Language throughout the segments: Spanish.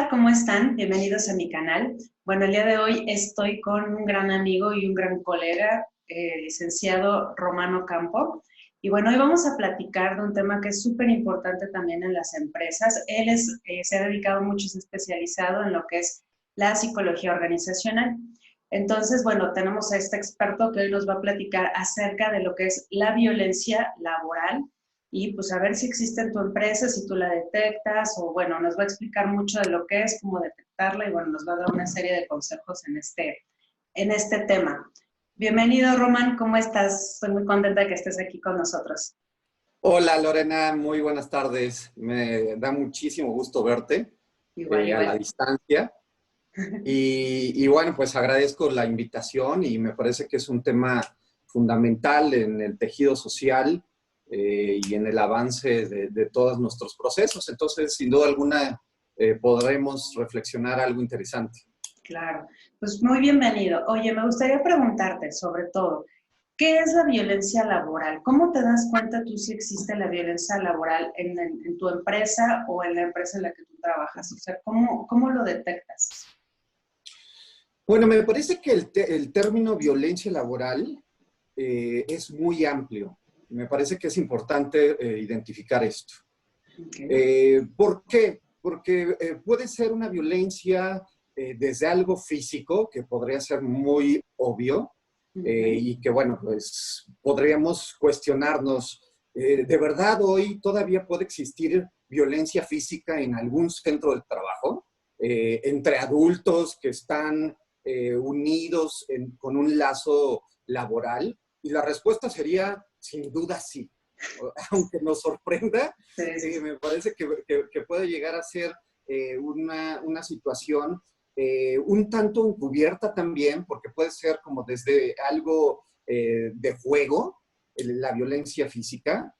Hola, ¿cómo están? Bienvenidos a mi canal. Bueno, el día de hoy estoy con un gran amigo y un gran colega, licenciado Romano Campo. Y bueno, hoy vamos a platicar de un tema que es súper importante también en las empresas. Se ha dedicado mucho, se ha especializado en lo que es la psicología organizacional. Entonces, bueno, tenemos a este experto que hoy nos va a platicar acerca de lo que es la violencia laboral y pues a ver si existe en tu empresa, si tú la detectas o bueno, nos va a explicar mucho de lo que es, cómo detectarla y bueno, nos va a dar una serie de consejos en este tema. Bienvenido, Román, ¿cómo estás? Estoy muy contenta de que estés aquí con nosotros. Hola Lorena, muy buenas tardes. Me da muchísimo gusto verte Igual, a la igual. distancia. Y bueno, pues agradezco la invitación y me parece que es un tema fundamental en el tejido social y en el avance de todos nuestros procesos. Entonces, sin duda alguna, podremos reflexionar algo interesante. Claro, pues muy bienvenido. Oye, me gustaría preguntarte sobre todo, ¿qué es la violencia laboral? ¿Cómo te das cuenta tú si existe la violencia laboral en tu empresa o en la empresa en la que tú trabajas? O sea, ¿cómo lo detectas? Bueno, me parece que el término violencia laboral es muy amplio. Me parece que es importante identificar esto. Okay. ¿Por qué? Porque puede ser una violencia desde algo físico, que podría ser muy obvio, Uh-huh. y que, bueno, pues podríamos cuestionarnos, ¿de verdad hoy todavía puede existir violencia física en algún centro de trabajo? Entre adultos que están unidos con un lazo laboral. Y la respuesta sería, sin duda, sí. Aunque nos sorprenda, Sí, sí, sí. me parece que puede llegar a ser una situación un tanto encubierta también, porque puede ser como desde algo de juego, la violencia física,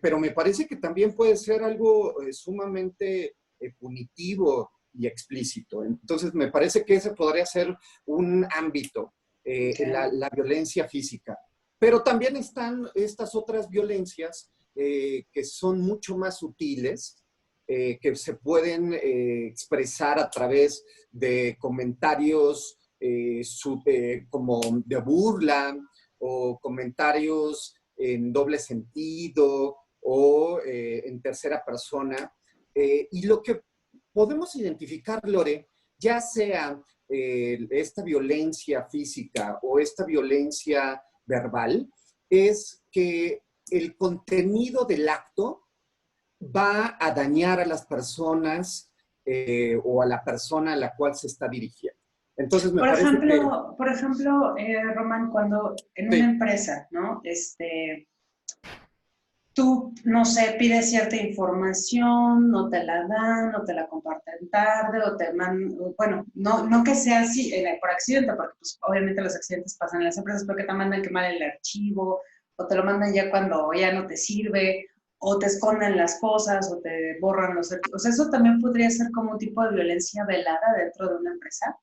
pero me parece que también puede ser algo sumamente punitivo y explícito. Entonces, me parece que ese podría ser un ámbito, Okay. la violencia física. Pero también están estas otras violencias que son mucho más sutiles, que se pueden expresar a través de comentarios como de burla o comentarios en doble sentido o en tercera persona. Y lo que podemos identificar, Lore, ya sea esta violencia física o esta violencia verbal, es que el contenido del acto va a dañar a las personas o a la persona a la cual se está dirigiendo. Entonces me parece que Román, cuando en una sí, empresa, ¿no? Tú, no sé, pides cierta información, no te la dan, o te la comparten tarde, o te mandan, bueno, no que sea así por accidente, porque pues, obviamente los accidentes pasan en las empresas, pero que te mandan quemar el archivo, o te lo mandan ya cuando ya no te sirve, o te esconden las cosas, o te borran los archivos. O sea, eso también podría ser como un tipo de violencia velada dentro de una empresa.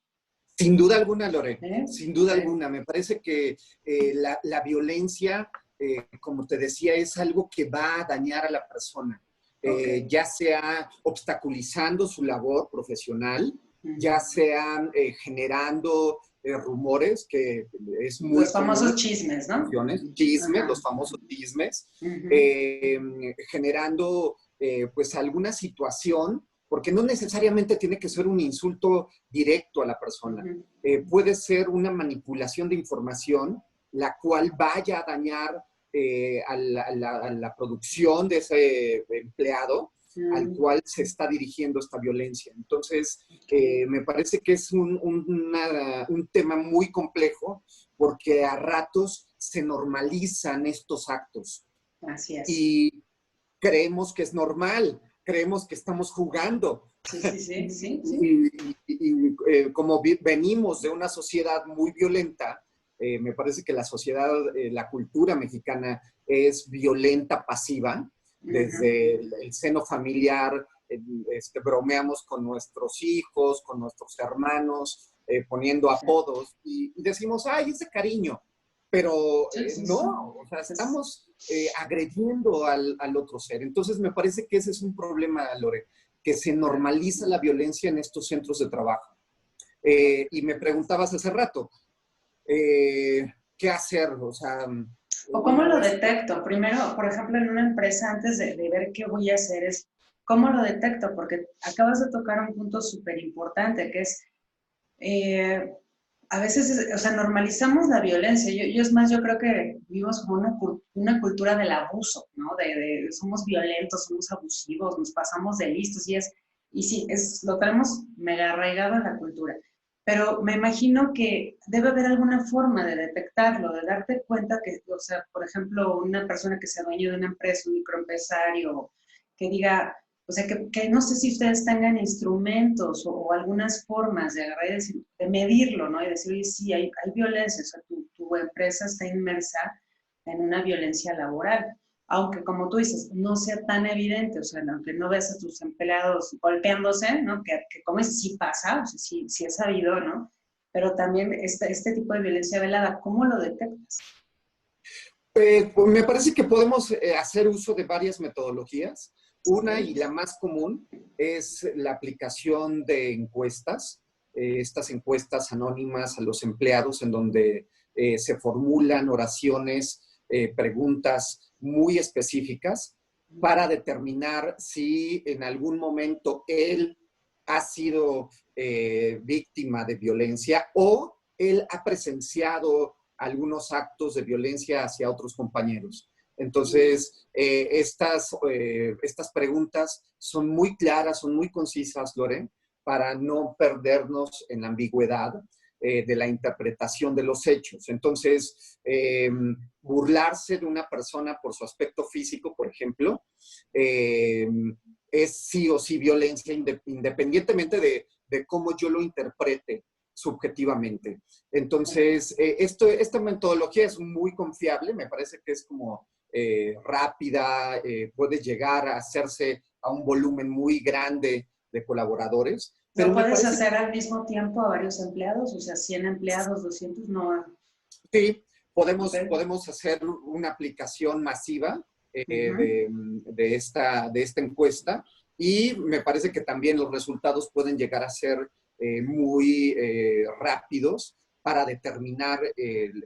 sin duda alguna, Lore, ¿Eh? sin duda Okay. alguna. Me parece que la violencia, como te decía, es algo que va a dañar a la persona, Okay. ya sea obstaculizando su labor profesional, ya Uh-huh. sean generando rumores, que es muy Los común famosos en chismes, ¿no? instituciones, chismes, Ajá. los famosos chismes, Uh-huh. generando pues alguna situación, porque no necesariamente tiene que ser un insulto directo a la persona. Uh-huh. Puede ser una manipulación de información, la cual vaya a dañar a la producción de ese empleado al Uh-huh. cual se está dirigiendo esta violencia. Entonces, Okay. me parece que es un tema muy complejo porque a ratos se normalizan estos actos Así es. y creemos que es normal, creemos que estamos jugando. Sí, sí, sí, sí, sí. Y como venimos de una sociedad muy violenta, me parece que la sociedad, la cultura mexicana es violenta pasiva, Uh-huh. desde el seno familiar, bromeamos con nuestros hijos, con nuestros hermanos, poniendo Sí, apodos y decimos, ay, ese cariño, pero sí, sí, sí. no, o sea, Es, estamos agrediendo al otro ser. Entonces me parece que ese es un problema, Lore, que se normaliza la violencia en estos centros de trabajo. Y me preguntabas hace rato, ¿qué hacer? O sea, ¿O cómo lo detecto? Primero, por ejemplo, en una empresa, antes de ver qué voy a hacer, es cómo lo detecto, porque acabas de tocar un punto súper importante, que es, eh, a veces, o sea, normalizamos la violencia. Es más, yo creo que vivimos como una cultura del abuso, ¿no? Somos violentos, somos abusivos, nos pasamos de listos, y sí, lo tenemos mega arraigado en la cultura. Pero me imagino que debe haber alguna forma de detectarlo, de darte cuenta que, o sea, por ejemplo, una persona que sea dueño de una empresa, un microempresario, que diga, o sea, que no sé si ustedes tengan instrumentos o algunas formas de agarrar y decir, de medirlo, ¿no? Y decir, oye, sí, hay violencia, o sea, tu empresa está inmersa en una violencia laboral. Aunque, como tú dices, no sea tan evidente, o sea, aunque no ves a tus empleados golpeándose, ¿no? Que como es, sí pasa, o sea, sí es sabido, ¿no? Pero también este tipo de violencia velada, ¿cómo lo detectas? Pues me parece que podemos hacer uso de varias metodologías. Una y Okay. la más común es la aplicación de encuestas, estas encuestas anónimas a los empleados en donde se formulan oraciones, preguntas muy específicas para determinar si en algún momento él ha sido víctima de violencia o él ha presenciado algunos actos de violencia hacia otros compañeros. Entonces, estas preguntas son muy claras, son muy concisas, Lore, para no perdernos en la ambigüedad de la interpretación de los hechos. Entonces, burlarse de una persona por su aspecto físico, por ejemplo, eh, es sí o sí violencia, independientemente de cómo yo lo interprete subjetivamente. Entonces, esta metodología es muy confiable, me parece que es como rápida, puede llegar a hacerse a un volumen muy grande de colaboradores, ¿Lo pero me puedes parece hacer al mismo tiempo a varios empleados? O sea, 100 empleados, 200, no. que sí, Ok. podemos hacer una aplicación masiva Uh-huh. de esta encuesta y me parece que también los resultados pueden llegar a ser muy rápidos para determinar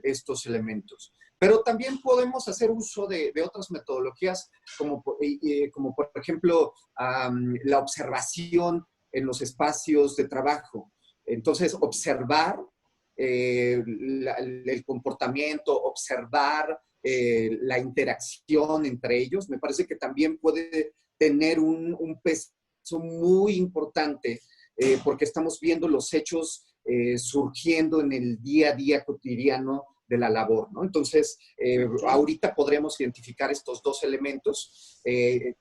estos elementos. Pero también podemos hacer uso de otras metodologías, como por ejemplo la observación en los espacios de trabajo. Entonces, observar el comportamiento, observar la interacción entre ellos, me parece que también puede tener un peso muy importante porque estamos viendo los hechos surgiendo en el día a día cotidiano de la labor, ¿no? Entonces, Okay. ahorita podremos identificar estos dos elementos,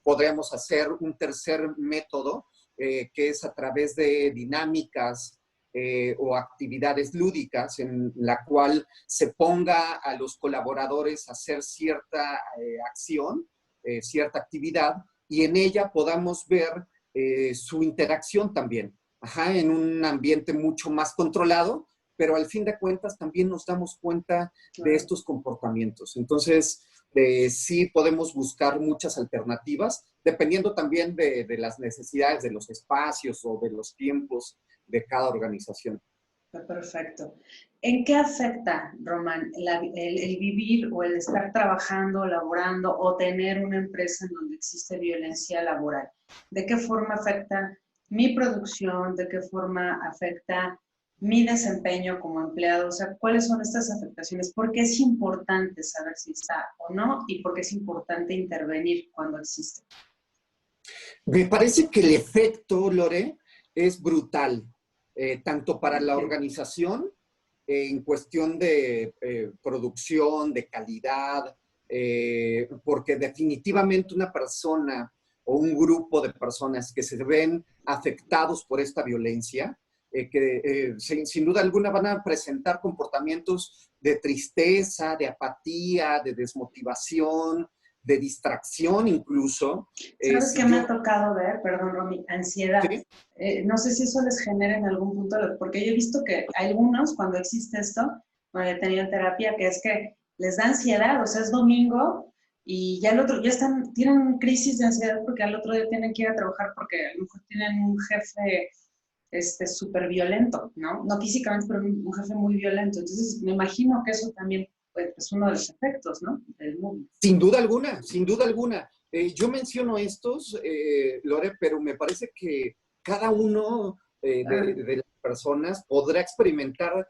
podremos hacer un tercer método que es a través de dinámicas o actividades lúdicas en la cual se ponga a los colaboradores a hacer cierta acción, cierta actividad, y en ella podamos ver su interacción también, ajá, en un ambiente mucho más controlado, pero al fin de cuentas también nos damos cuenta de Claro. estos comportamientos. Entonces, sí podemos buscar muchas alternativas, dependiendo también de las necesidades de los espacios o de los tiempos de cada organización. Perfecto. ¿En qué afecta, Román, el vivir o el estar trabajando, laborando o tener una empresa en donde existe violencia laboral? ¿De qué forma afecta mi producción? ¿De qué forma afecta mi desempeño como empleado? O sea, ¿cuáles son estas afectaciones? ¿Por qué es importante saber si está o no? ¿Y por qué es importante intervenir cuando existe? Me parece que el efecto, Lore, es brutal, tanto para la Okay. organización en cuestión de producción, de calidad, porque definitivamente una persona o un grupo de personas que se ven afectados por esta violencia, sin duda alguna van a presentar comportamientos de tristeza, de apatía, de desmotivación, de distracción incluso. ¿Sabes qué Si me ha yo, tocado ver? Perdón, Romy, ansiedad. sí, No sé si eso les genera en algún punto, porque yo he visto que algunos, cuando existe esto, bueno, he tenido en terapia, que es que les da ansiedad, o sea, es domingo y ya el otro, ya tienen crisis de ansiedad porque al otro día tienen que ir a trabajar porque a lo mejor tienen un jefe súper violento, ¿no? No físicamente, pero un jefe muy violento. Entonces, me imagino que eso también pues, es uno de los efectos, ¿no? Del mundo. Sin duda alguna, sin duda alguna. Yo menciono estos, Lore, pero me parece que cada uno de las personas podrá experimentar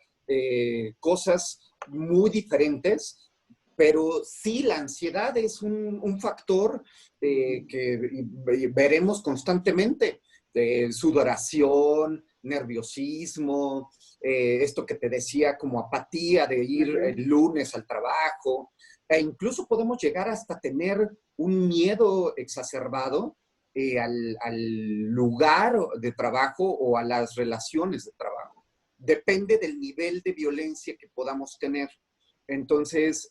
cosas muy diferentes, pero sí, la ansiedad es un factor que veremos constantemente. Sudoración, nerviosismo, esto que te decía como apatía de ir el lunes al trabajo, e incluso podemos llegar hasta tener un miedo exacerbado al lugar de trabajo o a las relaciones de trabajo. Depende del nivel de violencia que podamos tener. Entonces,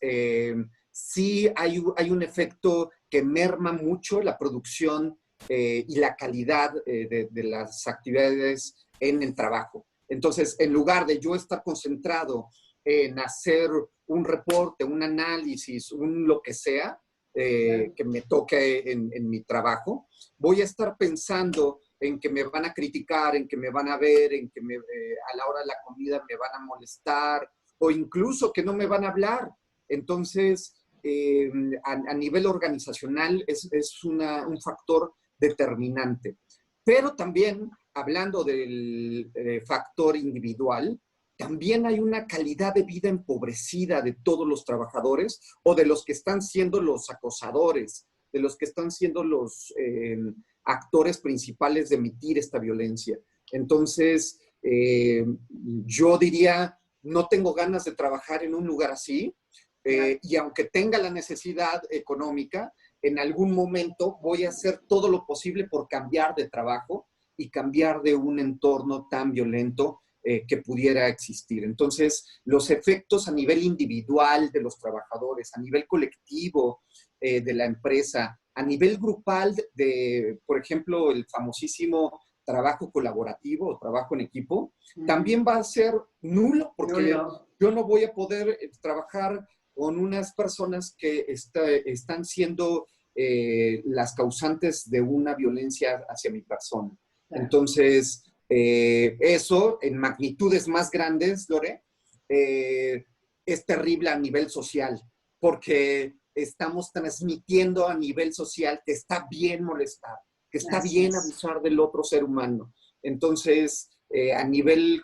sí hay un efecto que merma mucho la producción y la calidad de las actividades en el trabajo. Entonces, en lugar de yo estar concentrado en hacer un reporte, un análisis, un lo que sea que me toque en mi trabajo, voy a estar pensando en que me van a criticar, en que me van a ver, en que a la hora de la comida me van a molestar, o incluso que no me van a hablar. Entonces, a nivel organizacional es un factor determinante. Pero también, hablando del factor individual, también hay una calidad de vida empobrecida de todos los trabajadores o de los que están siendo los acosadores, de los que están siendo los actores principales de emitir esta violencia. Entonces, yo diría, no tengo ganas de trabajar en un lugar así, y aunque tenga la necesidad económica, en algún momento voy a hacer todo lo posible por cambiar de trabajo y cambiar de un entorno tan violento que pudiera existir. Entonces, los efectos a nivel individual de los trabajadores, a nivel colectivo de la empresa, a nivel grupal por ejemplo, el famosísimo trabajo colaborativo o trabajo en equipo, también va a ser nulo porque yo no voy a poder trabajar con unas personas que están siendo las causantes de una violencia hacia mi persona. Claro. Entonces, eso en magnitudes más grandes, Lore, es terrible a nivel social, porque estamos transmitiendo a nivel social que está bien molestar, que está bien abusar del otro ser humano. Entonces, a nivel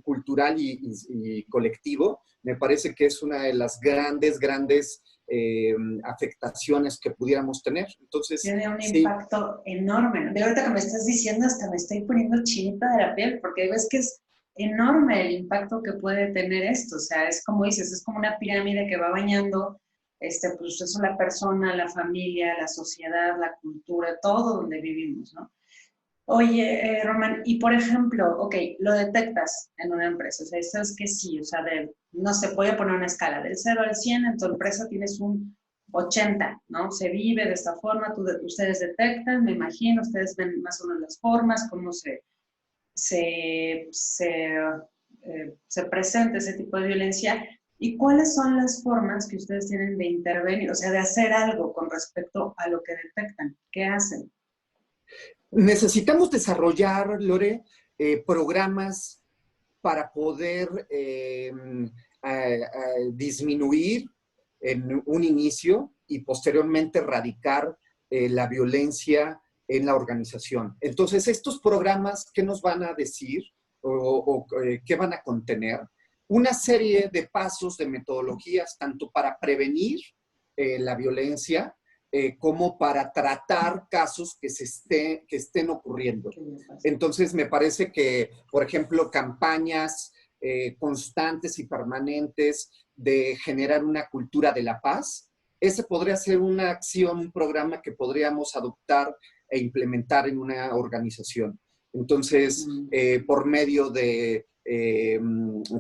cultural y colectivo, me parece que es una de las grandes afectaciones que pudiéramos tener. Entonces, tiene un impacto enorme. De ahorita que me estás diciendo, hasta me estoy poniendo chinita de la piel, porque ves que es enorme el impacto que puede tener esto. O sea, es como dices, es como una pirámide que va bañando, pues eso, la persona, la familia, la sociedad, la cultura, todo donde vivimos, ¿no? Oye, Román, y por ejemplo, ok, lo detectas en una empresa, o sea, sabes que sí, o sea, no se puede poner una escala, del 0 al 100, en tu empresa tienes un 80, ¿no? Se vive de esta forma, ustedes detectan, me imagino, ustedes ven más o menos las formas, cómo se, se presenta ese tipo de violencia, y cuáles son las formas que ustedes tienen de intervenir, o sea, de hacer algo con respecto a lo que detectan, ¿qué hacen? Necesitamos desarrollar, Lore, programas para poder disminuir en un inicio y posteriormente erradicar la violencia en la organización. Entonces, estos programas, ¿qué nos van a decir o qué van a contener? Una serie de pasos, de metodologías, tanto para prevenir la violencia, como para tratar casos que estén ocurriendo. Entonces, me parece que, por ejemplo, campañas constantes y permanentes de generar una cultura de la paz, ese podría ser una acción, un programa que podríamos adoptar e implementar en una organización. Entonces, por medio de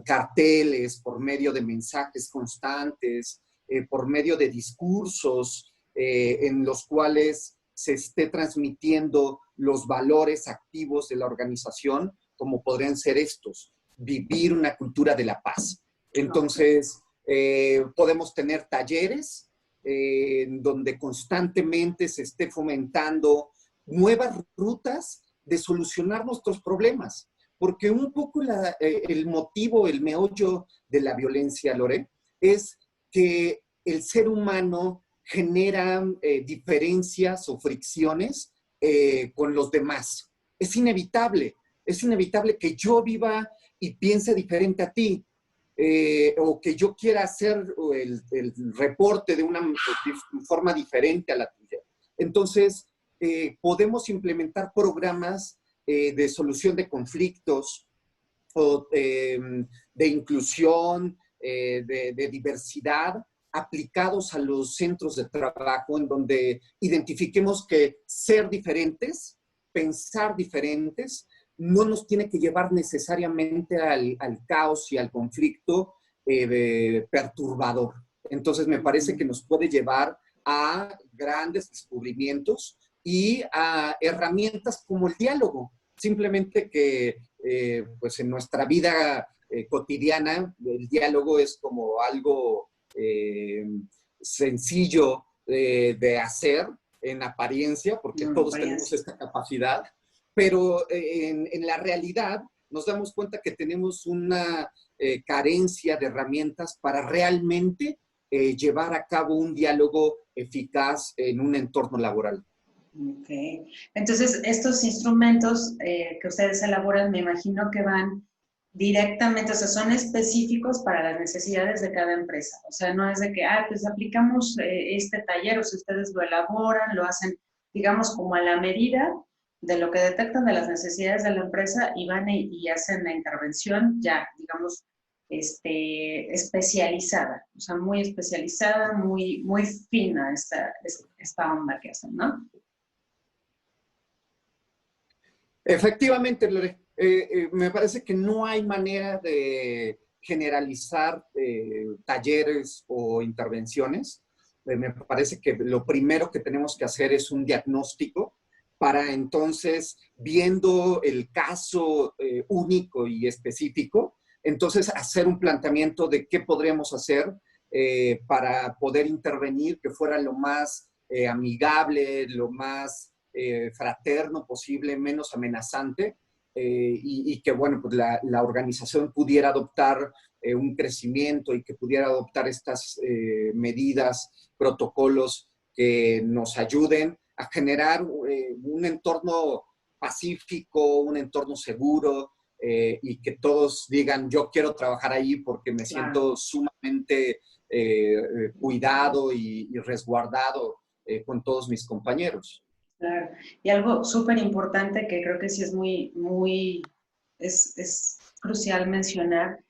carteles, por medio de mensajes constantes, por medio de discursos, en los cuales se esté transmitiendo los valores activos de la organización, como podrían ser estos: vivir una cultura de la paz. Entonces, podemos tener talleres en donde constantemente se esté fomentando nuevas rutas de solucionar nuestros problemas. Porque un poco el motivo, el meollo de la violencia, Lore, es que el ser humano genera diferencias o fricciones con los demás. Es inevitable que yo viva y piense diferente a ti, o que yo quiera hacer el reporte de una forma diferente a la tuya. Entonces, podemos implementar programas de solución de conflictos o de inclusión, de diversidad, aplicados a los centros de trabajo, en donde identifiquemos que ser diferentes, pensar diferentes, no nos tiene que llevar necesariamente al caos y al conflicto perturbador. Entonces, me parece que nos puede llevar a grandes descubrimientos y a herramientas como el diálogo. Simplemente que pues en nuestra vida cotidiana el diálogo es como algo sencillo de hacer en apariencia, porque todos tenemos esta capacidad, pero en la realidad nos damos cuenta que tenemos una carencia de herramientas para realmente llevar a cabo un diálogo eficaz en un entorno laboral. Ok. Entonces, estos instrumentos que ustedes elaboran, me imagino que van directamente, o sea, son específicos para las necesidades de cada empresa. O sea, no es de que, pues aplicamos este taller, o si ustedes lo elaboran, lo hacen, digamos, como a la medida de lo que detectan de las necesidades de la empresa y van y hacen la intervención ya, digamos, especializada, o sea, muy especializada, muy, muy fina esta onda que hacen, ¿no? Efectivamente, Lore. Me parece que no hay manera de generalizar talleres o intervenciones. Me parece que lo primero que tenemos que hacer es un diagnóstico para entonces, viendo el caso único y específico, entonces hacer un planteamiento de qué podríamos hacer para poder intervenir que fuera lo más amigable, lo más fraterno posible, menos amenazante, y que, bueno, pues la organización pudiera adoptar un crecimiento y que pudiera adoptar estas medidas, protocolos que nos ayuden a generar un entorno pacífico, un entorno seguro, y que todos digan, yo quiero trabajar ahí porque me siento sumamente cuidado y resguardado con todos mis compañeros. Claro. Y algo súper importante que creo que sí es es crucial mencionar,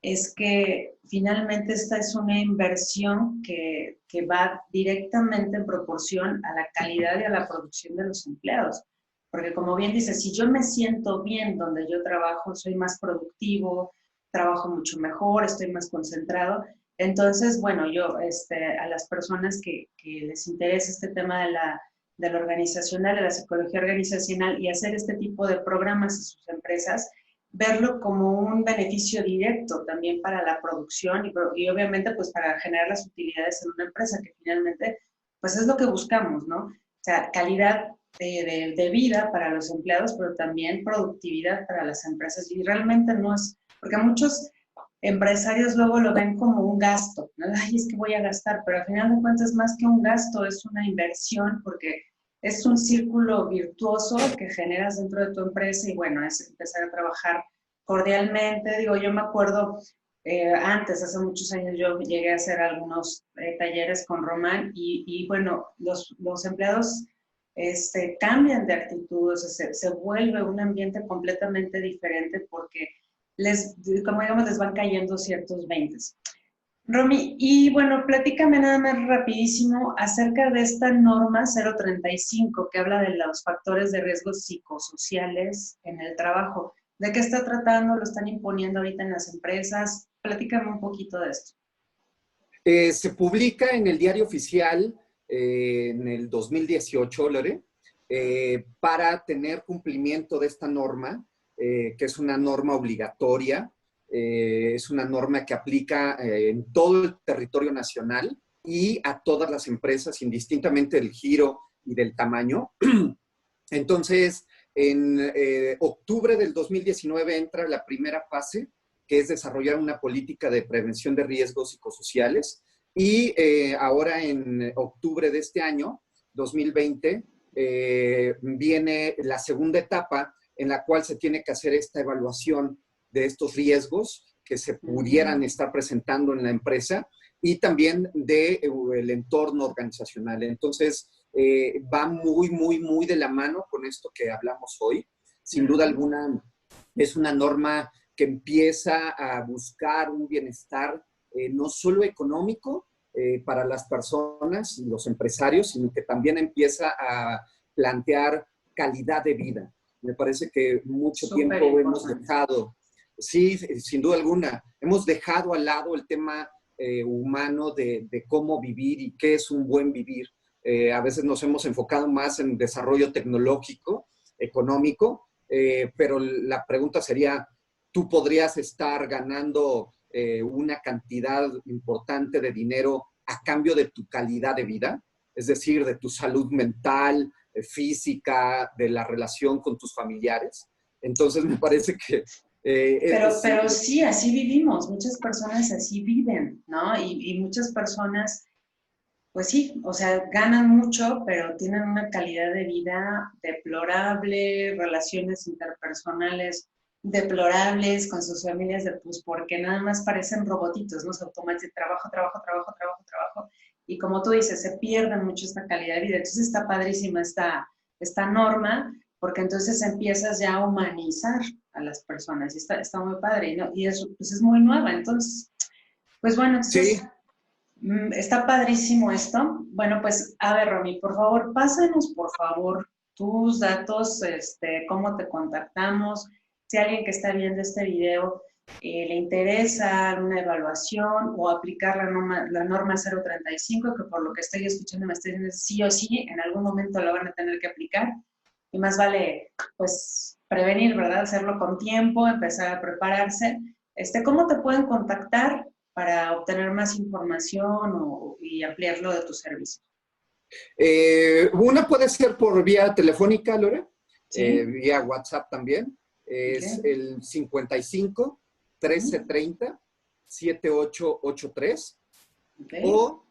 es que finalmente esta es una inversión que va directamente en proporción a la calidad y a la producción de los empleados. Porque como bien dices, si yo me siento bien donde yo trabajo, soy más productivo, trabajo mucho mejor, estoy más concentrado. Entonces, bueno, yo a las personas que les interesa este tema de la organizacional, de la psicología organizacional y hacer este tipo de programas en sus empresas, verlo como un beneficio directo también para la producción y obviamente pues para generar las utilidades en una empresa que finalmente pues es lo que buscamos, ¿no? O sea, calidad de vida para los empleados, pero también productividad para las empresas. Y realmente no es, porque muchos empresarios luego lo ven como un gasto, ¿no? Ay, es que voy a gastar, pero al final de cuentas más que un gasto es una inversión porque es un círculo virtuoso que generas dentro de tu empresa y bueno, es empezar a trabajar cordialmente. Digo, yo me acuerdo antes, hace muchos años, yo llegué a hacer algunos talleres con Román y bueno, los empleados cambian de actitud, o sea, se vuelve un ambiente completamente diferente porque como digamos, les van cayendo ciertos veintes. Romy, y bueno, platícame nada más rapidísimo acerca de esta norma 035 que habla de los factores de riesgos psicosociales en el trabajo. ¿De qué está tratando? ¿Lo están imponiendo ahorita en las empresas? Platícame un poquito de esto. Se publica en el Diario Oficial en el 2018, Lore, para tener cumplimiento de esta norma, que es una norma obligatoria, es una norma que aplica en todo el territorio nacional y a todas las empresas, indistintamente del giro y del tamaño. Entonces, en octubre del 2019 entra la primera fase, que es desarrollar una política de prevención de riesgos psicosociales. Y ahora en octubre de este año, 2020, viene la segunda etapa en la cual se tiene que hacer esta evaluación de estos riesgos que se pudieran estar presentando en la empresa y también del entorno organizacional. Entonces, va muy de la mano con esto que hablamos hoy. Sin duda alguna, es una norma que empieza a buscar un bienestar no solo económico para las personas y los empresarios, sino que también empieza a plantear calidad de vida. Me parece que mucho tiempo hemos dejado, sí, sin duda alguna, hemos dejado al lado el tema humano de cómo vivir y qué es un buen vivir. A veces nos hemos enfocado más en desarrollo tecnológico, económico, pero la pregunta sería, ¿tú podrías estar ganando una cantidad importante de dinero a cambio de tu calidad de vida? Es decir, de tu salud mental, física, de la relación con tus familiares. Entonces, me parece que... pero sí, así vivimos. Muchas personas así viven, ¿no? Y muchas personas, pues sí, o sea, ganan mucho, pero tienen una calidad de vida deplorable, relaciones interpersonales deplorables con sus familias, pues porque nada más parecen robotitos, ¿no? Se automatizan trabajo, y como tú dices, se pierden mucho esta calidad de vida. Entonces está padrísima esta norma, porque entonces empiezas ya a humanizar a las personas, y está muy padre, ¿no? Y eso, pues es muy nueva, entonces, pues bueno, entonces... Sí. Está padrísimo esto. Bueno, pues a ver, Romy, por favor, pásanos, por favor, tus datos, cómo te contactamos. Si alguien que está viendo este video le interesa una evaluación o aplicar la norma 035, que por lo que estoy escuchando me estoy diciendo sí o sí, en algún momento lo van a tener que aplicar. Y más vale, pues, prevenir, ¿verdad? Hacerlo con tiempo, empezar a prepararse. ¿Cómo te pueden contactar para obtener más información y ampliar lo de tus servicios? Una puede ser por vía telefónica, Lore, ¿Sí? vía WhatsApp también. Es Okay. el 55 1330 7883 Okay. o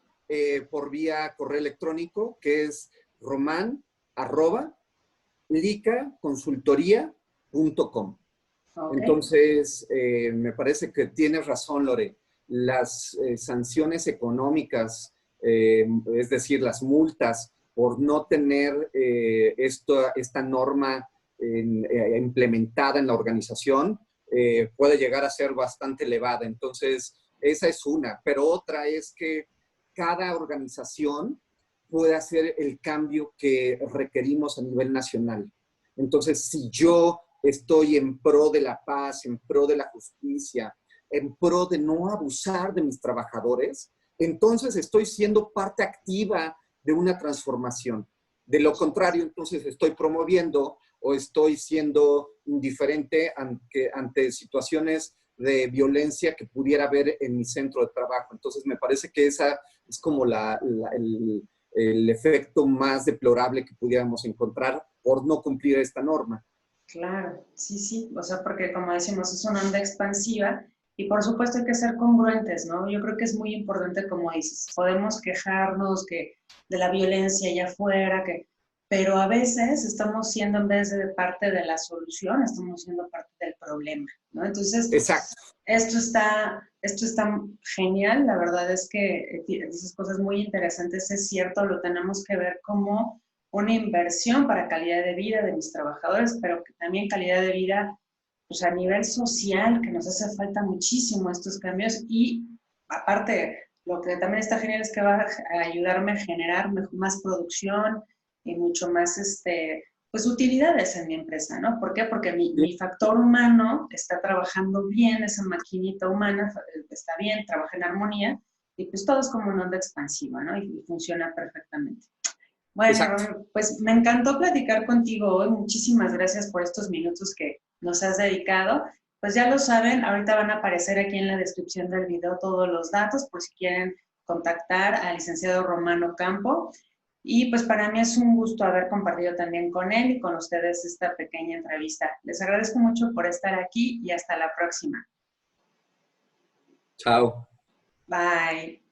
por vía correo electrónico, que es roman@licaconsultoría.com. Okay. Entonces, me parece que tienes razón, Lore. Las sanciones económicas, es decir, las multas por no tener esta norma implementada en la organización, puede llegar a ser bastante elevada. Entonces, esa es una. Pero otra es que cada organización puede hacer el cambio que requerimos a nivel nacional. Entonces, si yo estoy en pro de la paz, en pro de la justicia, en pro de no abusar de mis trabajadores, entonces estoy siendo parte activa de una transformación. De lo contrario, entonces estoy promoviendo o estoy siendo indiferente ante situaciones de violencia que pudiera haber en mi centro de trabajo. Entonces, me parece que esa es como el efecto más deplorable que pudiéramos encontrar por no cumplir esta norma. Claro, sí, sí, o sea, porque como decimos, es una onda expansiva y por supuesto hay que ser congruentes, ¿no? Yo creo que es muy importante, como dices, podemos quejarnos de la violencia allá afuera, pero a veces estamos siendo, en vez de parte de la solución, estamos siendo parte del problema, ¿no? Entonces, Exacto. esto está genial, la verdad es que dices cosas muy interesantes, es cierto, lo tenemos que ver como una inversión para calidad de vida de mis trabajadores, pero que también calidad de vida pues a nivel social, que nos hace falta muchísimo estos cambios y aparte, lo que también está genial es que va a ayudarme a generar más producción y mucho más, pues utilidades en mi empresa, ¿no? ¿Por qué? Porque mi factor humano está trabajando bien, esa maquinita humana está bien, trabaja en armonía y pues todo es como una onda expansiva, ¿no? Y funciona perfectamente. Bueno, Exacto. Romeo, pues me encantó platicar contigo hoy. Muchísimas gracias por estos minutos que nos has dedicado. Pues ya lo saben, ahorita van a aparecer aquí en la descripción del video todos los datos por si quieren contactar al licenciado Romano Campo. Y pues para mí es un gusto haber compartido también con él y con ustedes esta pequeña entrevista. Les agradezco mucho por estar aquí y hasta la próxima. Chao. Bye.